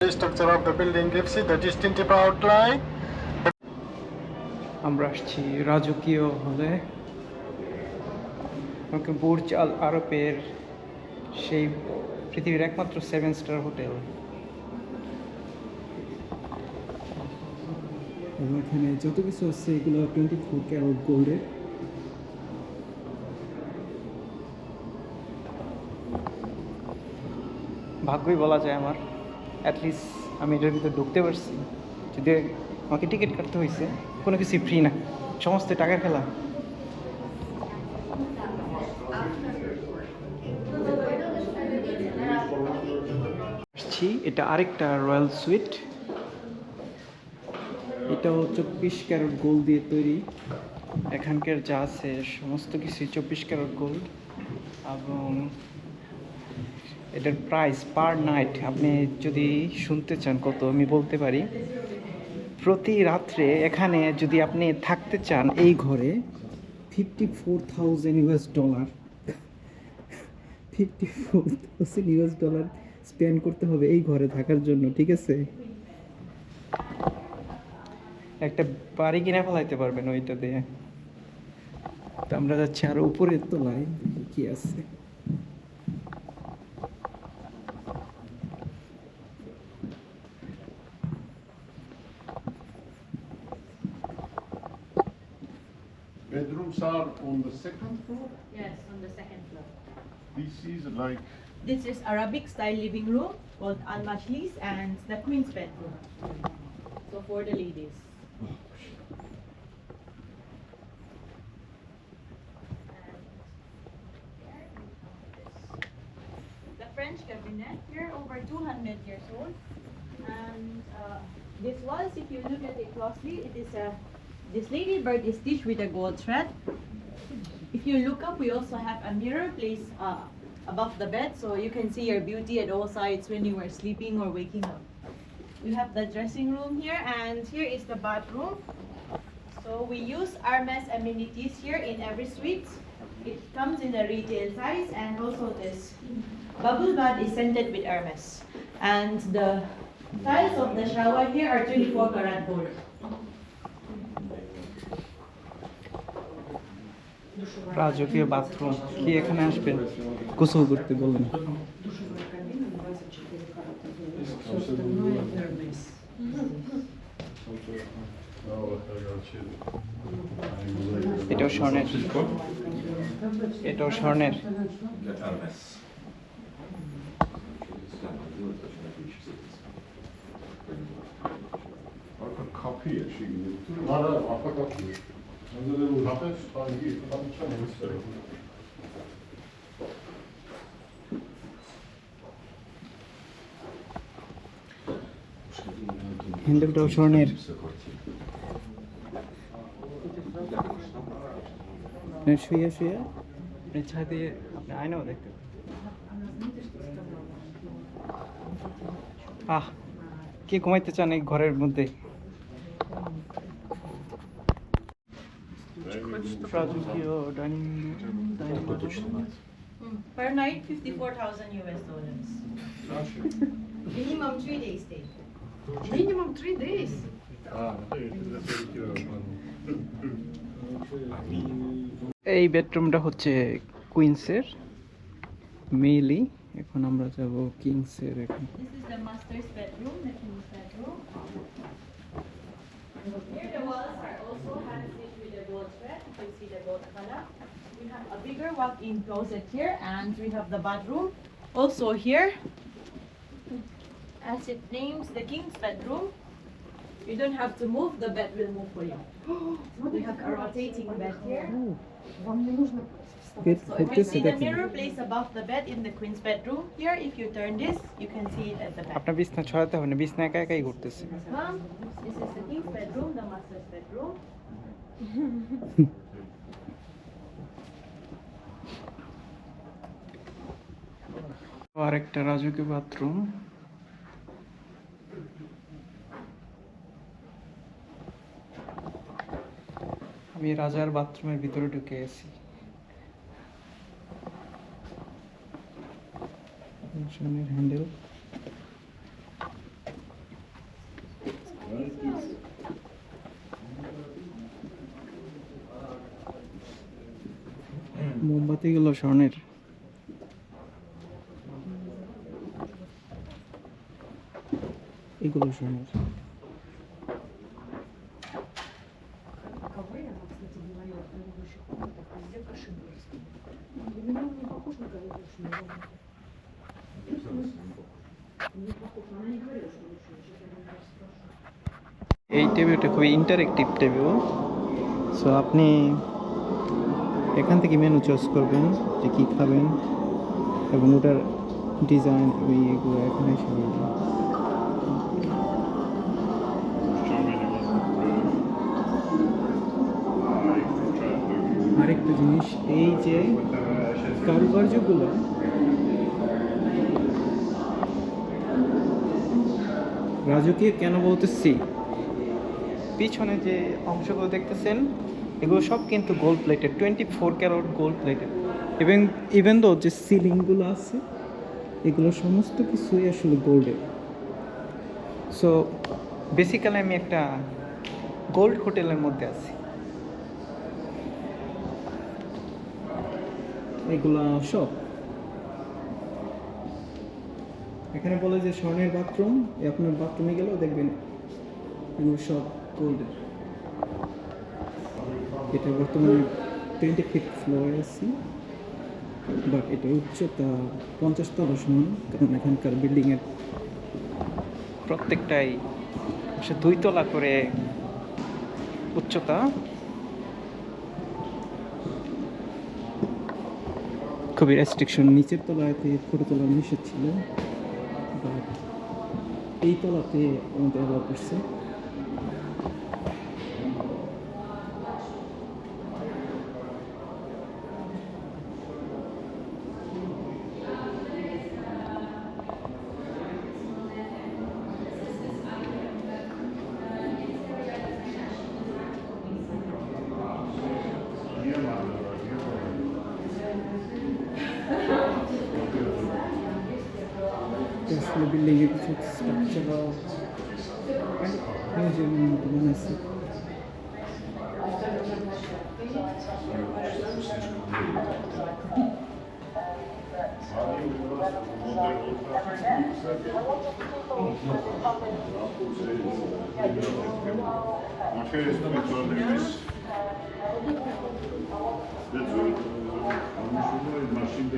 Structure of the building gives you the distinctive outline. আমরা আসছি রাজকীয় হলে, আমাকে বুর্জ আল আরবের সেই পৃথিবীর একমাত্র 7 স্টার হোটেল। এখানে যত কিছু আছে এগুলো 24 ক্যারেট গোল্ডের। ভাগ্যই বলা যায় আমার, অ্যাটলিস্ট আমি এটার ভিতরে ঢুকতে পারছি। যদি আমাকে টিকিট কাটতে হয়েছে, কোনো কিছু ফ্রি না, সমস্ত টাকার খেলা। আসছি, এটা আরেকটা রয়্যাল সুইট। এটাও 24 ক্যারেট গোল্ড দিয়ে তৈরি। এখানকার যা আছে সমস্ত কিছুই 24 ক্যারেট গোল্ড, এবং এটার প্রাইস পার নাইট, আপনি যদি শুনতে চান কত আমি বলতে পারি। প্রতি রাত্রে এখানে যদি আপনি থাকতে চান এই ঘরে, 54,000 US dollar, 54,000 US dollar spend করতে হবে এই ঘরে থাকার জন্য, ঠিক আছে? একটা বাড়ি কিনে ফেলাইতে পারবেন ওইটা দিয়ে। তো আমরা যাচ্ছি আরো উপরের তলায়, কি আছে। Bedrooms are on the second floor. Yes, on the second floor. This is like This is Arabic style living room called Al Majlis and the Queen's bedroom. So for the ladies. The French cabinet here over 200 years old, and this walls, if you look at it closely, it is a this ladybird is stitched with a gold thread. If you look up, we also have a mirror placed above the bed, so you can see your beauty at all sides when you are sleeping or waking up. We have the dressing room here, and here is the bathroom. So we use Hermes amenities here in every suite. It comes in the retail size, and also this bubble bath is scented with Hermes. And the tiles of the shower here are 24 karat gold. রাজকীয় bathroom. কি এখানে আসবেন গোসল করতে বলেন। এটাও স্বর্ণের, এটাও স্বর্ণের। arka kapıya şey gibi. Var arka kapı. Burada da bu hafif hangi kapı çalıyor? হ্যান্ডেলটাও স্বর্ণের। শুয়ে শুয়ে আপনি ছাদে আপনি আয়নাও দেখতে পারেন। কে ঘুমাইতে চান এই ঘরের মধ্যে? রাজকীয় dining Per night, 54,000 US dollars. Minimum 3 days stay. Minimum 3 days. এই বেডরুমটা হচ্ছে কুইন্সের, মেইলি। এখন আমরা যাব কিংসের। এখন This is the master's bedroom, the king's bedroom. Here the walls are also hand stitched with the gold thread. You can see the gold color. We have a bigger walk-in closet here, and we have the bathroom. Also here, as it names, the king's bedroom. You don't have to move; the bed will move for you. We have a rotating bed here. Pet So if you করতেছে see the দেখেন। mirror placed above the bed in the queen's bedroom, here if you turn this, you can see it at the back. আপনার বিছনা ছড়াতে হবে না, বিছনা একা একাই ঘুরতেছে। This is the king's bedroom, the master's bedroom. আর একটা রাজকীয় বাথরুম। আমি রাজার বাথরুমের ভিতরে ঢুকে গেছি। হ্যান্ডেল এগুলো স্বর্ণের। এগুলো স্বর্ণের। Кого я, кстати говоря, в предыдущих комнатах везде Кашинская. Для меня он не похож на Кашинскую. Не похож. Она не говорила, что лучше. Я сейчас я спрашиваю. এই টেবিলটা খুবই ইন্টারেক্টিভ টেবিল। সো আপনি এখান থেকে মেনু চয়েস করবেন যে কী খাবেন এবং ওটার ডিজাইন এগুলো এখানে এসে বলবেন। আরেকটা জিনিস, এই যে কারুকার্যগুলো রাজকীয় কেন বলতেছি, পিছনে যে অংশগুলো দেখতেছেন এগুলো সব কিন্তু gold plated, 24 carat gold plated. এবং ইভেন দো যে সিলিংগুলো আছে এগুলো সমস্ত কিছুই আসলে গোল্ডের। সো বেসিক্যালি আমি একটা গোল্ড হোটেলের মধ্যে আছি। এগুলা সব এখানে বলে যে স্বর্ণের বাথরুম, আপনার বাথরুমে গেলেও দেখবেন এগুলো সব গোল্ডের। এটা বর্তমানে 25th ফ্লোরে আছি, বাট এটা উচ্চতা 50 তলা সমান, কারণ এখানকার বিল্ডিংয়ের প্রত্যেকটাই 2 তলা করে উচ্চতা। খুবই রেস্ট্রিকশন, নিচের তলাতে ফটো তোলা নিষেধ ছিল, বাট এই তলাতে আমাদের অ্যালাউ করছে। আসলে বিল্ডিংয়ের কিছু স্ট্রাকচারাল মিউজিয়ামের মতো বানাইছে। Machine